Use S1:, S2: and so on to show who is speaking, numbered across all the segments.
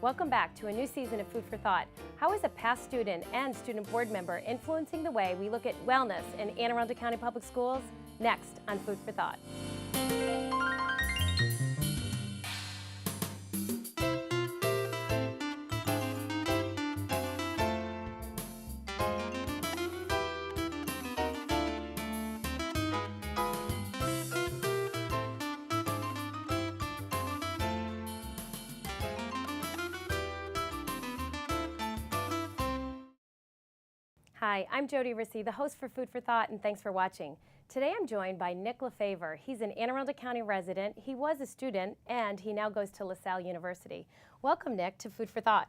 S1: Welcome back to a new season of Food for Thought. How is a past student and student board member influencing the way we look at wellness in Anne Arundel County Public Schools? Next on Food for Thought. Hi, I'm Jodi Risse, the host for Food for Thought, and thanks for watching. Today I'm joined by Nick LeFavor. He's an Anne Arundel County resident, he was a student, and he now goes to LaSalle University. Welcome, Nick, to Food for Thought.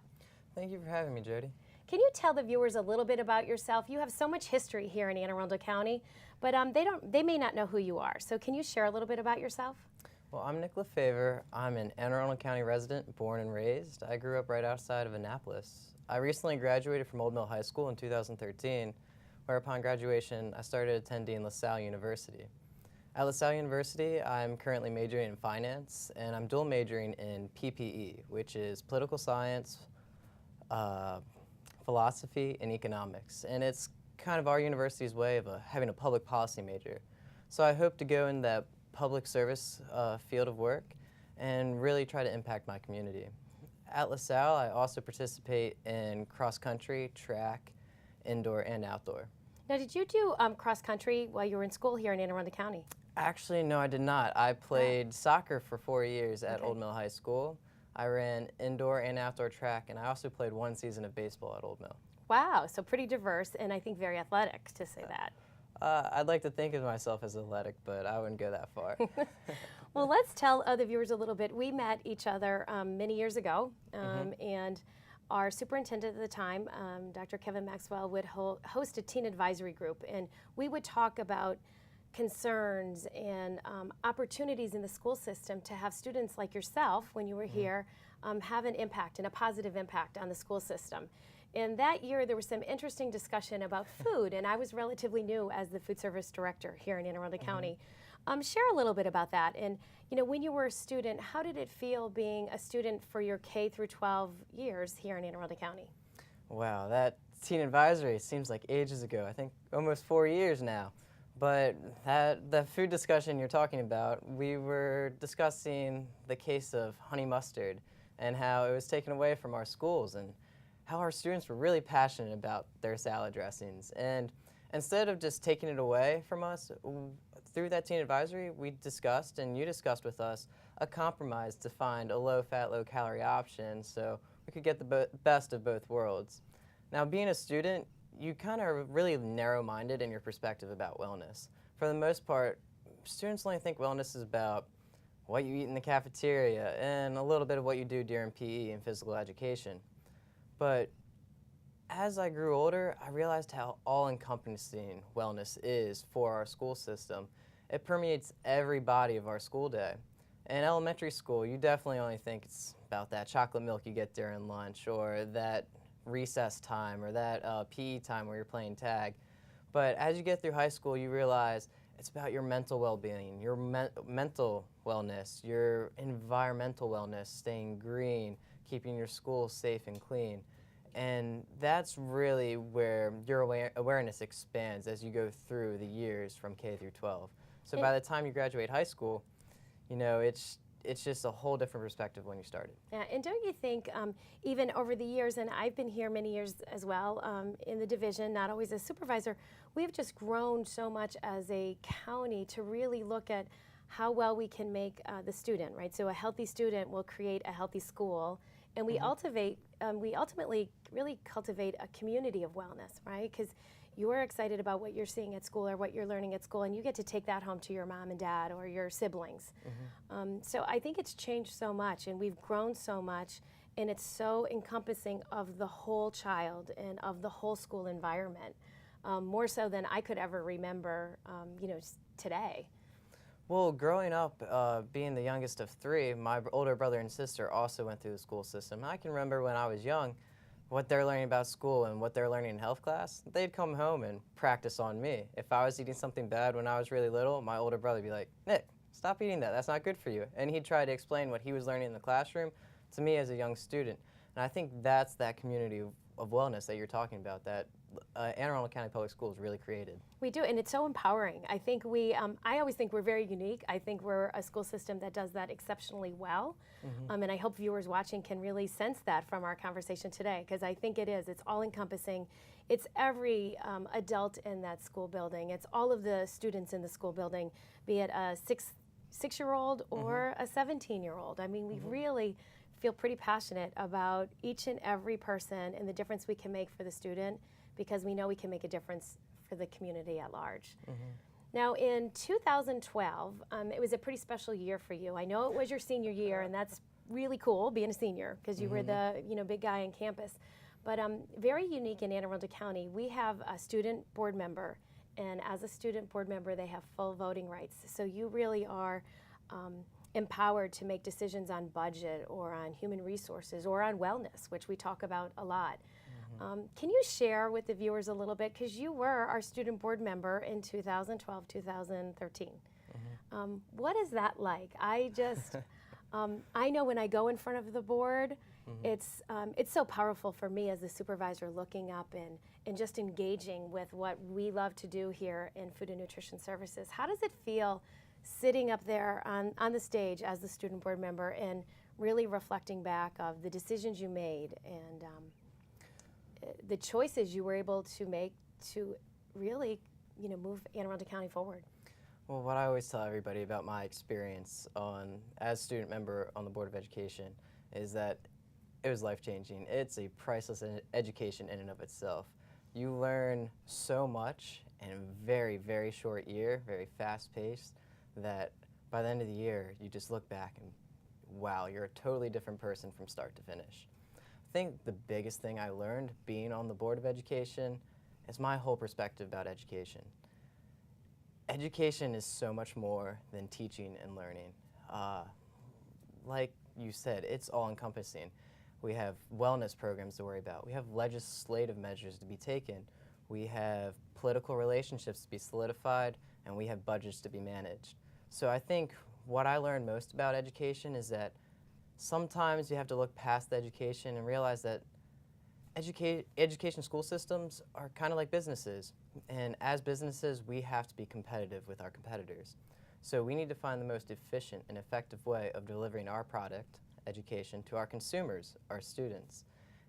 S2: Thank you for having me, Jodi.
S1: Can you tell the viewers a little bit about yourself? You have so much history here in Anne Arundel County, but they may not know who you are. So can you share a little bit about yourself?
S2: Well, I'm Nick LeFavor. I'm an Anne Arundel County resident, born and raised. I grew up right outside of Annapolis. I recently graduated from Old Mill High School in 2013, where upon graduation, I started attending LaSalle University. At LaSalle University, I'm currently majoring in finance, and I'm dual majoring in PPE, which is political science, philosophy, and economics. And it's kind of our university's way of having a public policy major. So I hope to go in that public service field of work and really try to impact my community. At LaSalle, I also participate in cross-country, track, indoor, and outdoor.
S1: Now, did you do cross-country while you were in school here in Anne Arundel County?
S2: Actually, no, I did not. I played soccer for 4 years at Old Mill High School. I ran indoor and outdoor track, and I also played 1 season of baseball at Old Mill.
S1: Wow, so pretty diverse and I think very athletic, to say that.
S2: I'd like to think of myself as athletic, but I wouldn't go that far.
S1: Well, let's tell the viewers a little bit. We met each other many years ago, and our superintendent at the time, Dr. Kevin Maxwell, would host a teen advisory group, and we would talk about concerns and opportunities in the school system to have students like yourself, when you were here, have an impact and a positive impact on the school system. And that year, there was some interesting discussion about food, and I was relatively new as the food service director here in Anne Arundel County. Share a little bit about that. And you know, when you were a student, how did it feel being a student for your K through 12 years here in Anne Arundel County?
S2: Wow, that teen advisory seems like ages ago. I think almost 4 years now. But the food discussion you're talking about, we were discussing the case of honey mustard and how it was taken away from our schools and how our students were really passionate about their salad dressings. And instead of just taking it away from us, through that teen advisory, we discussed, and you discussed with us, a compromise to find a low-fat, low-calorie option so we could get the best of both worlds. Now, being a student, you kind of are really narrow-minded in your perspective about wellness. For the most part, students only think wellness is about what you eat in the cafeteria and a little bit of what you do during PE and physical education. But as I grew older, I realized how all-encompassing wellness is for our school system. It permeates every body of our school day. In elementary school, you definitely only think it's about that chocolate milk you get during lunch or that recess time or that PE time where you're playing tag. But as you get through high school, you realize it's about your mental well-being, your mental wellness, your environmental wellness, staying green, keeping your school safe and clean. And that's really where your awareness expands as you go through the years from K through 12. So by the time you graduate high school, you know, it's just a whole different perspective when you started.
S1: Yeah, and don't you think even over the years, and I've been here many years as well in the division, not always as supervisor, we've just grown so much as a county to really look at how well we can make the student, right? So a healthy student will create a healthy school, and we ultimately really cultivate a community of wellness, right? Because you're excited about what you're seeing at school or what you're learning at school, and you get to take that home to your mom and dad or your siblings. So I think it's changed so much, and we've grown so much, and it's so encompassing of the whole child and of the whole school environment, more so than I could ever remember, you know, today.
S2: Well, growing up, being the youngest of 3, my older brother and sister also went through the school system. I can remember when I was young, what they're learning about school and what they're learning in health class, they'd come home and practice on me. If I was eating something bad when I was really little, my older brother would be like, Nick, stop eating that, that's not good for you. And he'd try to explain what he was learning in the classroom to me as a young student. And I think that's that community of wellness that you're talking about that Anne Arundel County Public Schools really created.
S1: We do, and it's so empowering. I think I always think we're very unique. I think we're a school system that does that exceptionally well. And I hope viewers watching can really sense that from our conversation today, because I think it is. It's all encompassing. It's every adult in that school building. It's all of the students in the school building, be it a six-year-old or a 17-year-old. I mean, we really feel pretty passionate about each and every person and the difference we can make for the student, because we know we can make a difference for the community at large. Now, in 2012, it was a pretty special year for you. I know it was your senior year, and that's really cool, being a senior, because you were the big guy on campus. But very unique in Anne Arundel County, we have a student board member, and as a student board member, they have full voting rights. So you really are empowered to make decisions on budget or on human resources or on wellness, which we talk about a lot. Can you share with the viewers a little bit, because you were our student board member in 2012, 2013. What is that like? I just, I know when I go in front of the board, it's so powerful for me as a supervisor, looking up and just engaging with what we love to do here in Food and Nutrition Services. How does it feel sitting up there on the stage as the student board member and really reflecting back of the decisions you made and the choices you were able to make to really, move Anne Arundel County forward?
S2: Well, what I always tell everybody about my experience as student member on the Board of Education is that it was life-changing. It's a priceless education in and of itself. You learn so much in a very, very short year, very fast-paced, that by the end of the year, you just look back and, wow, you're a totally different person from start to finish. I think the biggest thing I learned being on the Board of Education is my whole perspective about education. Education is so much more than teaching and learning. Like you said, it's all-encompassing. We have wellness programs to worry about. We have legislative measures to be taken. We have political relationships to be solidified, and we have budgets to be managed. So I think what I learned most about education is that sometimes you have to look past the education and realize that education school systems are kind of like businesses. And as businesses, we have to be competitive with our competitors. So we need to find the most efficient and effective way of delivering our product, education, to our consumers, our students.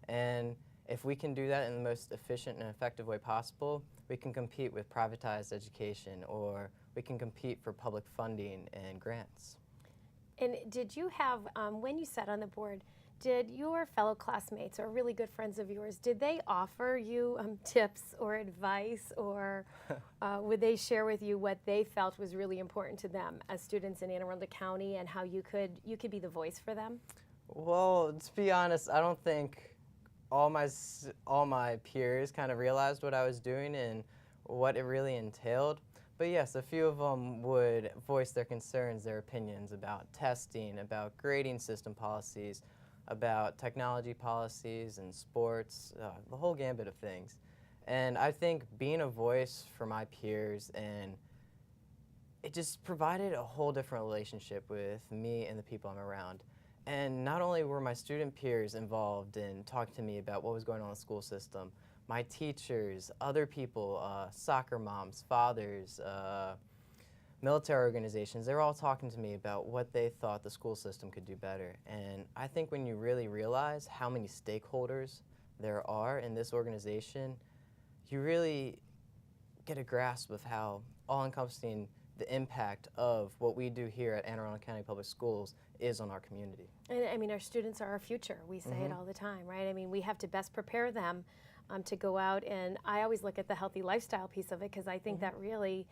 S2: And if we can do that in the most efficient and effective way possible, we can compete with privatized education, or we can compete for public funding and grants.
S1: And did you have, when you sat on the board, did your fellow classmates or really good friends of yours, did they offer you tips or advice, or would they share with you what they felt was really important to them as students in Anne Arundel County, and how you could be the voice for them?
S2: Well, to be honest, I don't think all my peers kind of realized what I was doing and what it really entailed. But yes, a few of them would voice their concerns, their opinions about testing, about grading system policies, about technology policies and sports, the whole gambit of things. And I think being a voice for my peers, and it just provided a whole different relationship with me and the people I'm around. And not only were my student peers involved in talking to me about what was going on in the school system, my teachers, other people, soccer moms, fathers, military organizations, they were all talking to me about what they thought the school system could do better. And I think when you really realize how many stakeholders there are in this organization, you really get a grasp of how all-encompassing the impact of what we do here at Anne Arundel County Public Schools is on our community.
S1: And I mean, our students are our future. We say it all the time, right? I mean, we have to best prepare them to go out, and I always look at the healthy lifestyle piece of it, because I think that really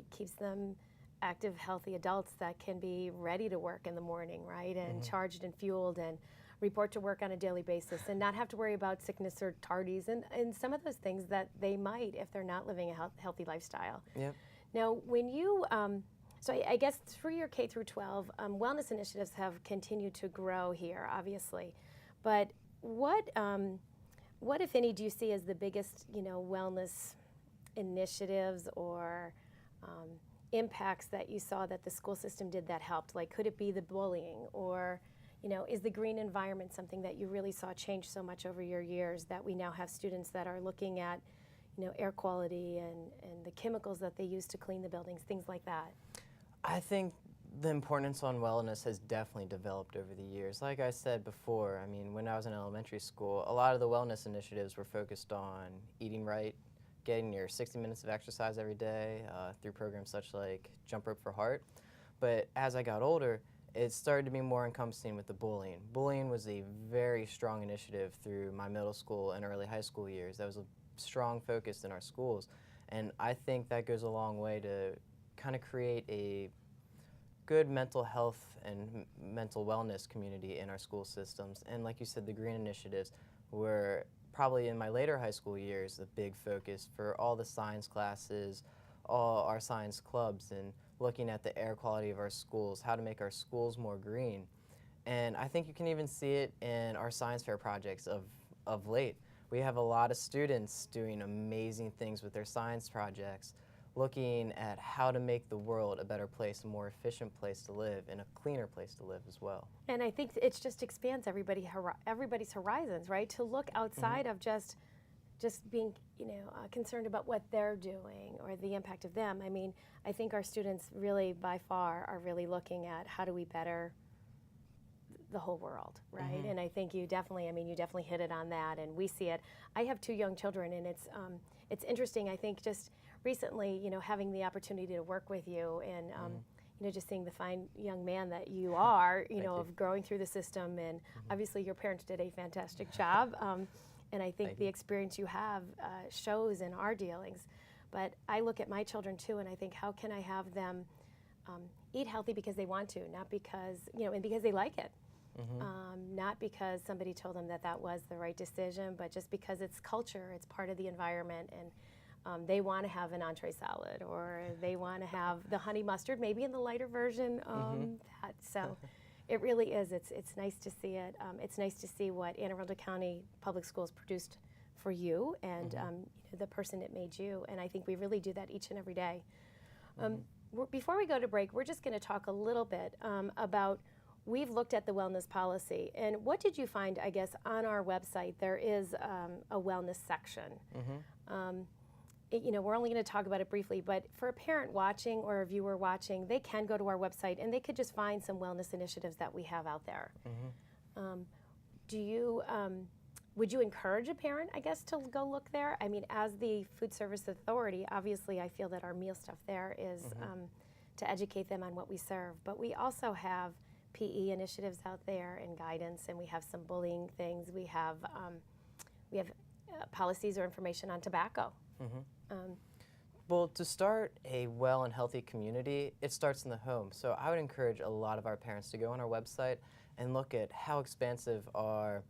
S1: keeps them active, healthy adults that can be ready to work in the morning, right? And charged and fueled, and report to work on a daily basis, and not have to worry about sickness or tardies and some of those things that they might if they're not living a healthy lifestyle.
S2: Yep.
S1: Now, when you, so I guess through your K through 12, wellness initiatives have continued to grow here, obviously. But what if any, do you see as the biggest, wellness initiatives or impacts that you saw that the school system did that helped? Like, could it be the bullying, or, is the green environment something that you really saw change so much over your years that we now have students that are looking at, air quality and the chemicals that they use to clean the buildings, things like that?
S2: I think the importance on wellness has definitely developed over the years. Like I said before, I mean, when I was in elementary school, a lot of the wellness initiatives were focused on eating right, getting your 60 minutes of exercise every day through programs such like Jump Rope for Heart. But as I got older, it started to be more encompassing with the bullying. Bullying was a very strong initiative through my middle school and early high school years. That was a strong focus in our schools. And I think that goes a long way to kind of create a good mental health and mental wellness community in our school systems. And like you said, the green initiatives were probably in my later high school years a big focus for all the science classes, all our science clubs, and looking at the air quality of our schools, how to make our schools more green. And I think you can even see it in our science fair projects of late. We have a lot of students doing amazing things with their science projects, looking at how to make the world a better place, a more efficient place to live, and a cleaner place to live as well.
S1: And I think it just expands everybody's horizons, right? To look outside of just being, concerned about what they're doing or the impact of them. I mean, I think our students really, by far, are really looking at how do we better the whole world, right? And I think you definitely hit it on that, and we see it. I have 2 young children, and it's interesting. I think just recently, having the opportunity to work with you and just seeing the fine young man that you are, of growing through the system, and obviously your parents did a fantastic job. And I think the experience you have shows in our dealings. But I look at my children too, and I think, how can I have them eat healthy because they want to, not because, and because they like it. Not because somebody told them that was the right decision, but just because it's culture, it's part of the environment, and they want to have an entree salad, or they want to have the honey mustard, maybe in the lighter version. So it really is. It's nice to see it. It's nice to see what Anne Arundel County Public Schools produced for you and the person it made you. And I think we really do that each and every day. Before we go to break, we're just going to talk a little bit about, we've looked at the wellness policy. And what did you find, I guess, on our website? There is a wellness section. We're only going to talk about it briefly, but for a parent watching or a viewer watching, they can go to our website and they could just find some wellness initiatives that we have out there. Would you encourage a parent, I guess, to go look there? I mean, as the Food Service Authority, obviously I feel that our meal stuff there is to educate them on what we serve, but we also have PE initiatives out there and guidance, and we have some bullying things. We have policies or information on tobacco.
S2: Well, to start a well and healthy community, it starts in the home. So I would encourage a lot of our parents to go on our website and look at how expansive our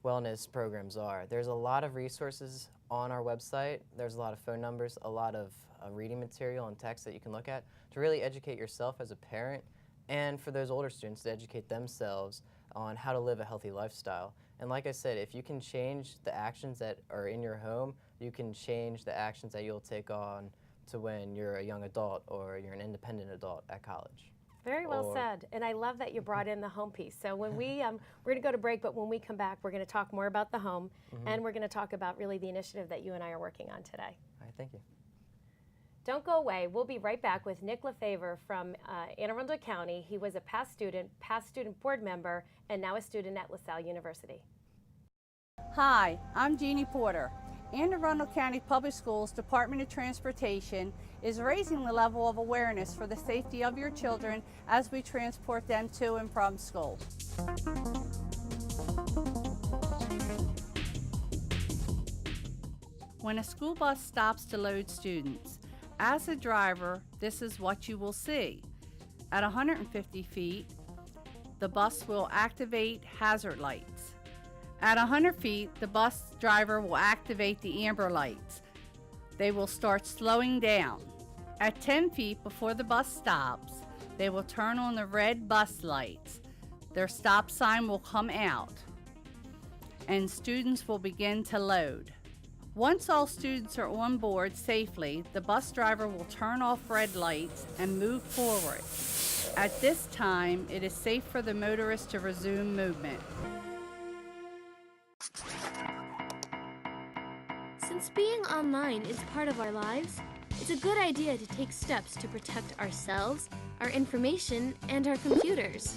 S2: wellness programs are. There's a lot of resources on our website. There's a lot of phone numbers, a lot of reading material and text that you can look at to really educate yourself as a parent, and for those older students to educate themselves on how to live a healthy lifestyle. And like I said, if you can change the actions that are in your home, you can change the actions that you'll take on to when you're a young adult or you're an independent adult at college.
S1: Very well said. And I love that you brought in the home piece. So when we're going to go to break, but when we come back, we're going to talk more about the home, and we're going to talk about really the initiative that you and I are working on today.
S2: All right, thank you.
S1: Don't go away. We'll be right back with Nick LeFavor from Anne Arundel County. He was a past student board member, and now a student at LaSalle University.
S3: Hi, I'm Jeannie Porter. Anne Arundel County Public Schools Department of Transportation is raising the level of awareness for the safety of your children as we transport them to and from school. When a school bus stops to load students, as a driver, this is what you will see. At 150 feet, the bus will activate hazard lights. At 100 feet, the bus driver will activate the amber lights. They will start slowing down. At 10 feet before the bus stops, they will turn on the red bus lights. Their stop sign will come out, and students will begin to load. Once all students are on board safely, the bus driver will turn off red lights and move forward. At this time, it is safe for the motorist to resume movement.
S4: Since being online is part of our lives, it's a good idea to take steps to protect ourselves, our information, and our computers.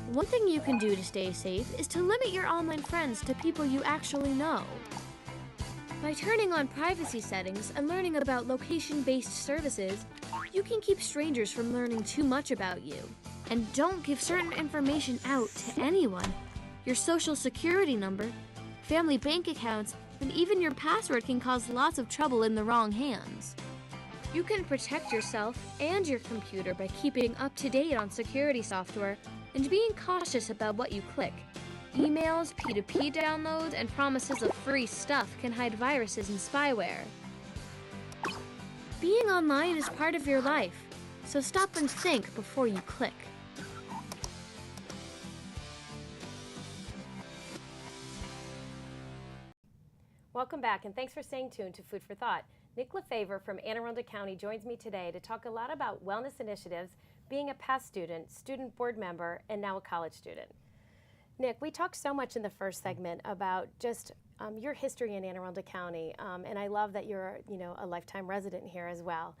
S4: One thing you can do to stay safe is to limit your online friends to people you actually know. By turning on privacy settings and learning about location-based services, you can keep strangers from learning too much about you. And don't give certain information out to anyone. Your social security number, family bank accounts, and even your password can cause lots of trouble in the wrong hands. You can protect yourself and your computer by keeping up to date on security software and being cautious about what you click. Emails, P2P downloads, and promises of free stuff can hide viruses and spyware. Being online is part of your life, so stop and think before you click.
S1: Welcome back, and thanks for staying tuned to Food for Thought. Nick LeFavor from Anne Arundel County joins me today to talk a lot about wellness initiatives, being a past student, student board member, and now a college student. Nick, we talked so much in the first segment about just your history in Anne Arundel County, and I love that you're a lifetime resident here as well.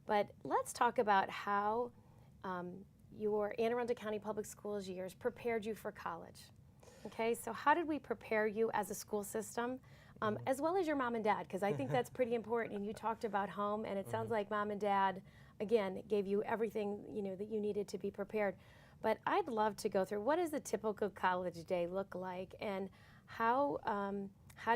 S1: But let's talk about how your Anne Arundel County Public Schools years prepared you for college. Okay, so how did we prepare you as a school system? As well as your mom and dad, because I think that's pretty important. And you talked about home, and it sounds like mom and dad, again, gave you everything that you needed to be prepared. But I'd love to go through, what does a typical college day look like, and how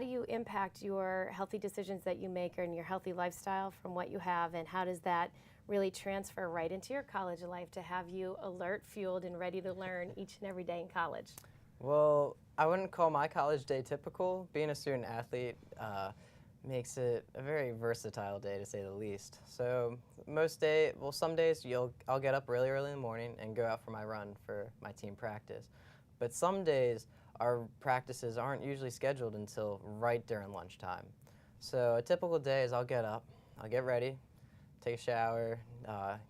S1: do you impact your healthy decisions that you make and your healthy lifestyle from what you have, and how does that really transfer right into your college life to have you alert, fueled, and ready to learn each and every day in college?
S2: Well, I wouldn't call my college day typical. Being a student athlete makes it a very versatile day, to say the least. So some days I'll get up really early in the morning and go out for my run for my team practice. But some days our practices aren't usually scheduled until right during lunchtime. So a typical day is I'll get up, I'll get ready, take a shower,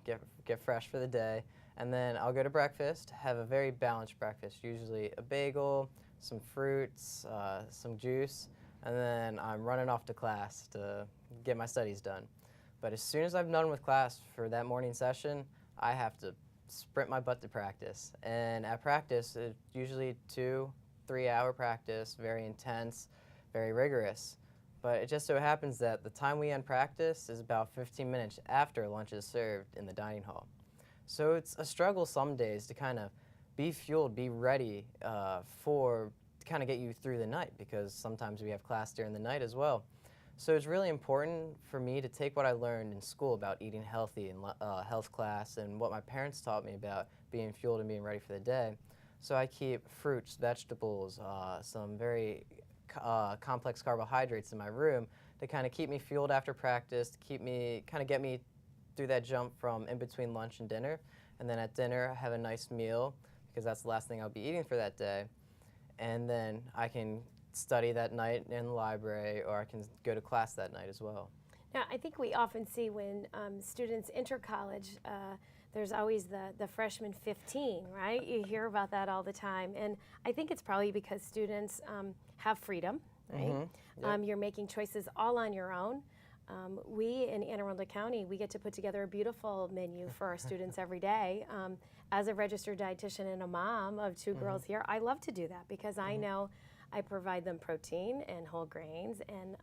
S2: get fresh for the day, and then I'll go to breakfast, have a very balanced breakfast, usually a bagel, some fruits, some juice, and then I'm running off to class to get my studies done. But as soon as I'm done with class for that morning session, I have to sprint my butt to practice. And at practice, it's usually 2-3 hour practice, very intense, very rigorous. But it just so happens that the time we end practice is about 15 minutes after lunch is served in the dining hall. So it's a struggle some days to kind of be fueled, be ready to kind of get you through the night, because sometimes we have class during the night as well. So it's really important for me to take what I learned in school about eating healthy in health class, and what my parents taught me about being fueled and being ready for the day. So I keep fruits, vegetables, some very complex carbohydrates in my room to kind of keep me fueled after practice, to get me through that jump from in between lunch and dinner. And then at dinner, I have a nice meal, because that's the last thing I'll be eating for that day. And then I can study that night in the library, or I can go to class that night as well.
S1: Now, I think we often see when students enter college, there's always the freshman 15, right? You hear about that all the time. And I think it's probably because students have freedom, right?
S2: Mm-hmm. Yep.
S1: You're making choices all on your own. We in Anne Arundel County, we get to put together a beautiful menu for our students every day. As a registered dietitian and a mom of two girls here, I love to do that, because I know I provide them protein and whole grains and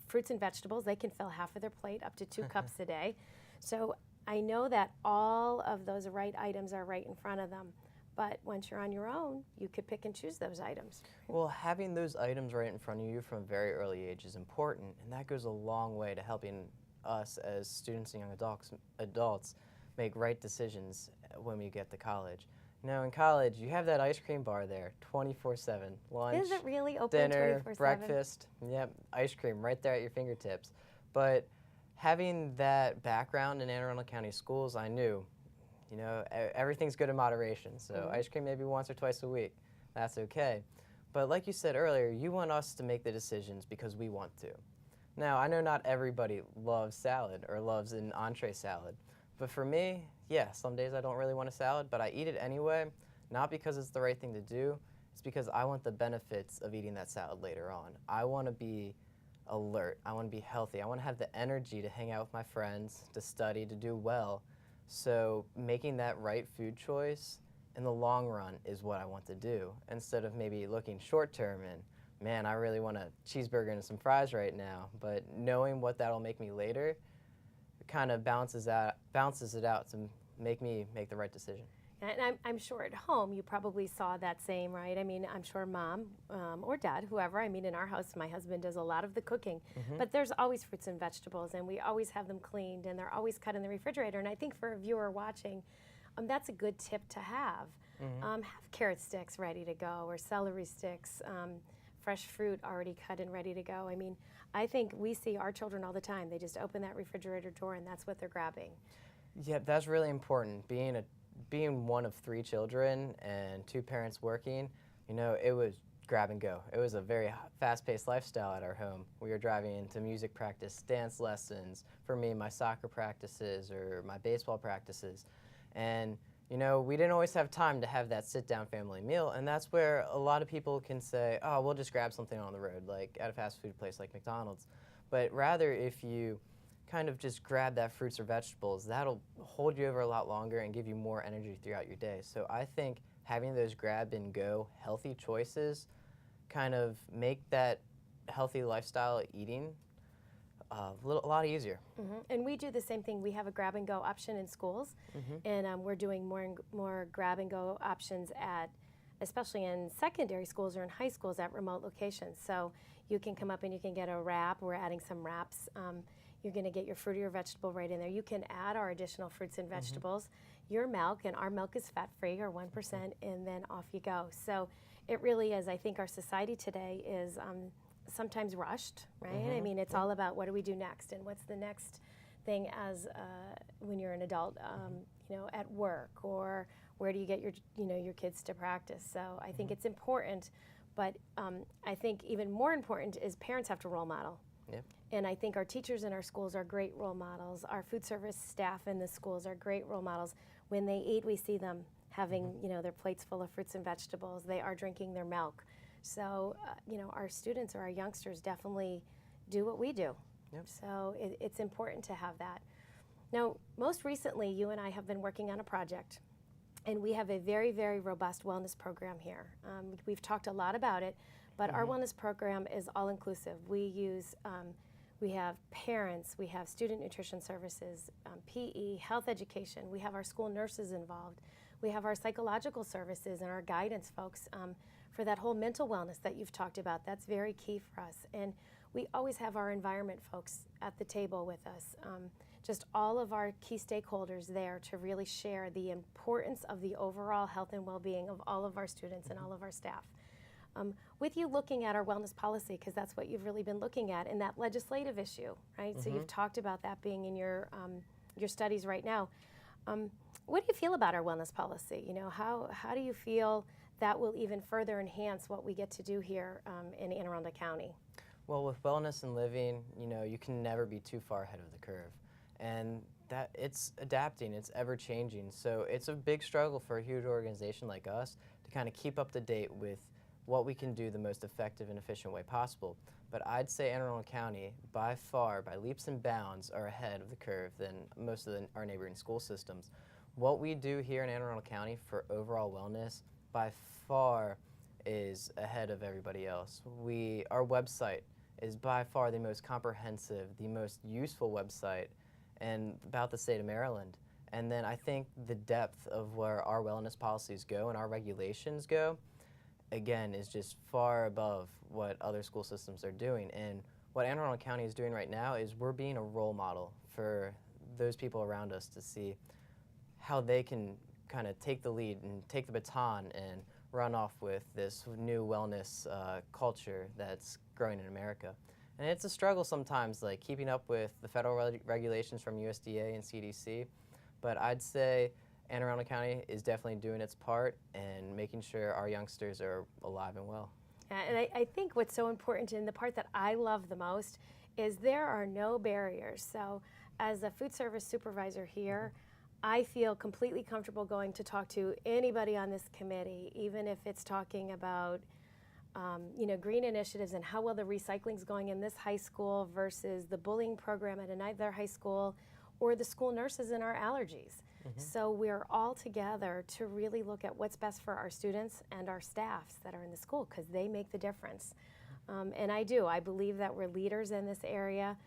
S1: fruits and vegetables. They can fill half of their plate, up to 2 cups a day. So I know that all of those right items are right in front of them. But once you're on your own, you could pick and choose those items.
S2: Well, having those items right in front of you from a very early age is important, and that goes a long way to helping us as students and young adults make right decisions when we get to college. Now, in college, you have that ice cream bar there 24/7. Lunch,
S1: Is it really open
S2: dinner,
S1: 24/7?
S2: breakfast, yep, ice cream right there at your fingertips. But having that background in Anne Arundel County schools, I knew, everything's good in moderation. So ice cream maybe once or twice a week, that's okay. But like you said earlier, you want us to make the decisions because we want to. Now, I know not everybody loves salad or loves an entree salad, But for me, yeah, some days I don't really want a salad, but I eat it anyway, not because it's the right thing to do, it's because I want the benefits of eating that salad later on. I want to be alert, I want to be healthy, I want to have the energy to hang out with my friends, to study, to do well. So making that right food choice in the long run is what I want to do, instead of maybe looking short term and, man, I really want a cheeseburger and some fries right now, but knowing what that'll make me later kind of bounces it out to make me make the right decision.
S1: And I'm sure at home you probably saw that same, right? I mean, I'm sure mom or dad, whoever, I mean, in our house, my husband does a lot of the cooking, but there's always fruits and vegetables, and we always have them cleaned, and they're always cut in the refrigerator. And I think for a viewer watching, that's a good tip to have. Have carrot sticks ready to go, or celery sticks, fresh fruit already cut and ready to go. I mean, I think we see our children all the time. They just open that refrigerator door and that's what they're grabbing.
S2: Yeah, that's really important. Being one of 3 children and 2 parents working, you know, it was grab and go. It was a very fast-paced lifestyle at our home. We were driving into music practice, dance lessons, for me, my soccer practices or my baseball practices. And you know, we didn't always have time to have that sit-down family meal, and that's where a lot of people can say, oh, we'll just grab something on the road, like at a fast food place like McDonald's. But rather, if you kind of just grab that fruits or vegetables, that'll hold you over a lot longer and give you more energy throughout your day. So I think having those grab-and-go healthy choices kind of make that healthy lifestyle eating a lot easier.
S1: And we do the same thing. We have a grab and go option in schools, and we're doing more and more grab and go options especially in secondary schools or in high schools at remote locations. So you can come up and you can get a wrap. We're adding some wraps. You're going to get your fruit or your vegetable right in there. You can add our additional fruits and vegetables, your milk, and our milk is fat-free or 1%, and then off you go. So it really is. I think our society today is sometimes rushed, right? I mean, it's all about what do we do next, and what's the next thing as when you're an adult, you know, at work, or where do you get your kids to practice? So I think it's important, but I think even more important is parents have to role model.
S2: Yep.
S1: And I think our teachers in our schools are great role models. Our food service staff in the schools are great role models. When they eat, we see them having, you know, their plates full of fruits and vegetables. They are drinking their milk. So, you know, our students or our youngsters definitely do what we do.
S2: Yep.
S1: So it's important to have that. Now, most recently, you and I have been working on a project, and we have a very, very robust wellness program here. We've talked a lot about it, but our wellness program is all-inclusive. We have parents, we have student nutrition services, PE, health education. We have our school nurses involved. We have our psychological services and our guidance folks for that whole mental wellness that you've talked about. That's very key for us. And we always have our environment folks at the table with us. Just all of our key stakeholders there to really share the importance of the overall health and well-being of all of our students and all of our staff. With you looking at our wellness policy, because that's what you've really been looking at, and that legislative issue, right? So you've talked about that being in your studies right now. What do you feel about our wellness policy? You know, how do you feel that will even further enhance what we get to do here in Anne Arundel County?
S2: Well, with wellness and living, you know, you can never be too far ahead of the curve. And that it's adapting, it's ever changing. So it's a big struggle for a huge organization like us to kind of keep up to date with what we can do the most effective and efficient way possible. But I'd say Anne Arundel County, by far, by leaps and bounds, are ahead of the curve than most of our neighboring school systems. What we do here in Anne Arundel County for overall wellness, by far, is ahead of everybody else. Our website is by far the most comprehensive, the most useful website and about the state of Maryland. And then I think the depth of where our wellness policies go and our regulations go, again, is just far above what other school systems are doing. And what Anne Arundel County is doing right now is we're being a role model for those people around us to see how they can kind of take the lead and take the baton and run off with this new wellness culture that's growing in America. And it's a struggle sometimes, like keeping up with the federal regulations from USDA and CDC, but I'd say Anne Arundel County is definitely doing its part and making sure our youngsters are alive and well.
S1: And I think what's so important, and the part that I love the most, is there are no barriers. So as a food service supervisor here, I feel completely comfortable going to talk to anybody on this committee, even if it's talking about green initiatives and how well the recycling is going in this high school versus the bullying program at another high school, or the school nurses and our allergies. So we're all together to really look at what's best for our students and our staffs that are in the school, because they make the difference. And I believe that we're leaders in this area.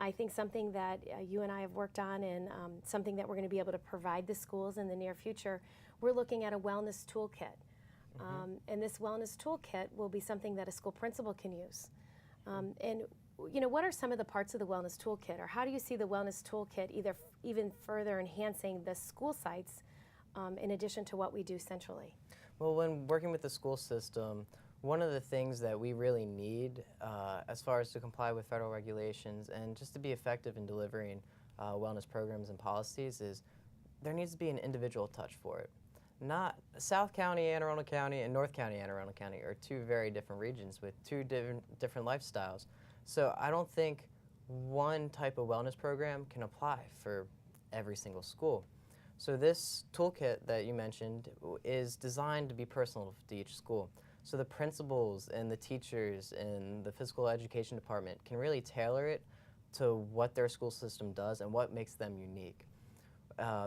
S1: I think something that you and I have worked on, and something that we're going to be able to provide the schools in the near future, we're looking at a wellness toolkit. And this wellness toolkit will be something that a school principal can use. And what are some of the parts of the wellness toolkit, or how do you see the wellness toolkit even further enhancing the school sites in addition to what we do centrally?
S2: Well, when working with the school system, one of the things that we really need as far as to comply with federal regulations and just to be effective in delivering wellness programs and policies is there needs to be an individual touch for it. Not South County, Anne Arundel County, and North County, Anne Arundel County are two very different regions with two different lifestyles. So I don't think one type of wellness program can apply for every single school. So this toolkit that you mentioned is designed to be personal to each school. So the principals and the teachers and the physical education department can really tailor it to what their school system does and what makes them unique.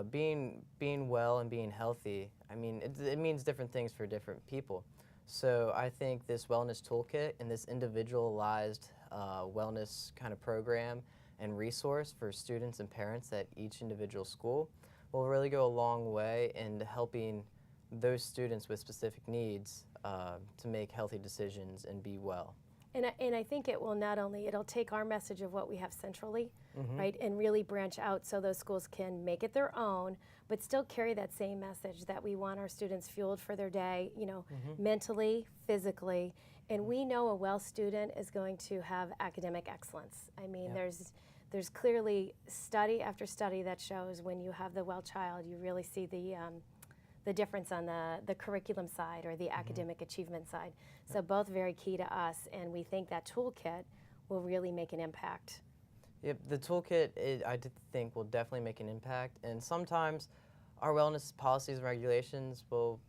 S2: Being well and being healthy, I mean, it means different things for different people. So I think this wellness toolkit and this individualized wellness kind of program and resource for students and parents at each individual school will really go a long way in helping those students with specific needs to make healthy decisions and be well.
S1: And I think it will it'll take our message of what we have centrally, right, and really branch out so those schools can make it their own, but still carry that same message that we want our students fueled for their day, mentally, physically, and we know a well student is going to have academic excellence. I mean, there's clearly study after study that shows when you have the well child, you really see the difference on the curriculum side or the academic achievement side. So both very key to us, and we think that toolkit will really make an impact.
S2: Yep, the toolkit, I think, will definitely make an impact. And sometimes our wellness policies and regulations will,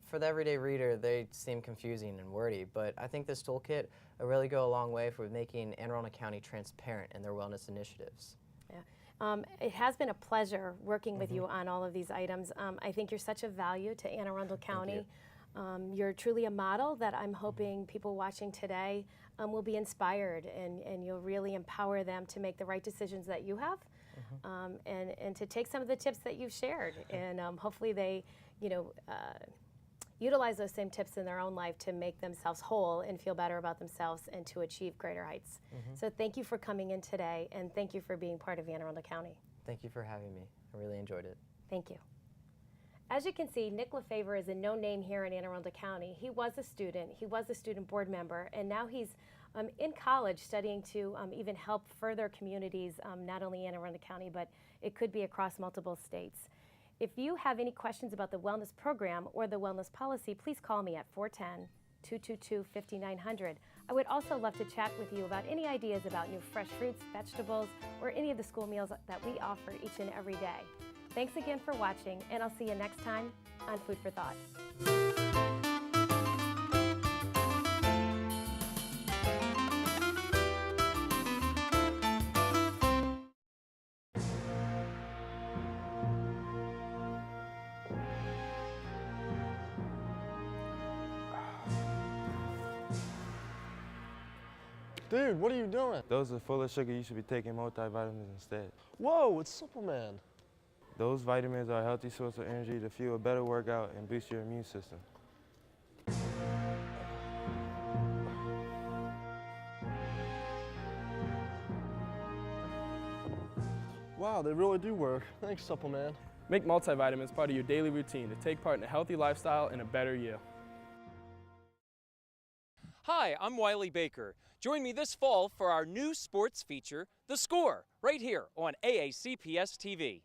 S2: for the everyday reader, they seem confusing and wordy. But I think this toolkit will really go a long way for making Anne Arundel County transparent in their wellness initiatives.
S1: It has been a pleasure working with you on all of these items. I think you're such a value to Anne Arundel County. You're truly a model that I'm hoping people watching today will be inspired, and you'll really empower them to make the right decisions that you have, and to take some of the tips that you've shared, and hopefully they utilize those same tips in their own life to make themselves whole and feel better about themselves and to achieve greater heights. So thank you for coming in today, and thank you for being part of Anne Arundel County.
S2: Thank you for having me. I really enjoyed it.
S1: Thank you. As you can see, Nick LeFavor is a known name here in Anne Arundel County. He was a student, he was a student board member, and now he's in college studying to even help further communities, not only in Anne Arundel County, but it could be across multiple states. If you have any questions about the wellness program or the wellness policy, please call me at 410-222-5900. I would also love to chat with you about any ideas about new fresh fruits, vegetables, or any of the school meals that we offer each and every day. Thanks again for watching, and I'll see you next time on Food for Thought.
S5: Dude, what are you doing?
S6: Those are full of sugar. You should be taking multivitamins instead.
S5: Whoa, it's Superman.
S6: Those vitamins are a healthy source of energy to fuel a better workout and boost your immune system.
S5: Wow, they really do work. Thanks, Superman.
S7: Make multivitamins part of your daily routine to take part in a healthy lifestyle and a better you.
S8: Hi, I'm Wiley Baker. Join me this fall for our new sports feature, The Score, right here on AACPS TV.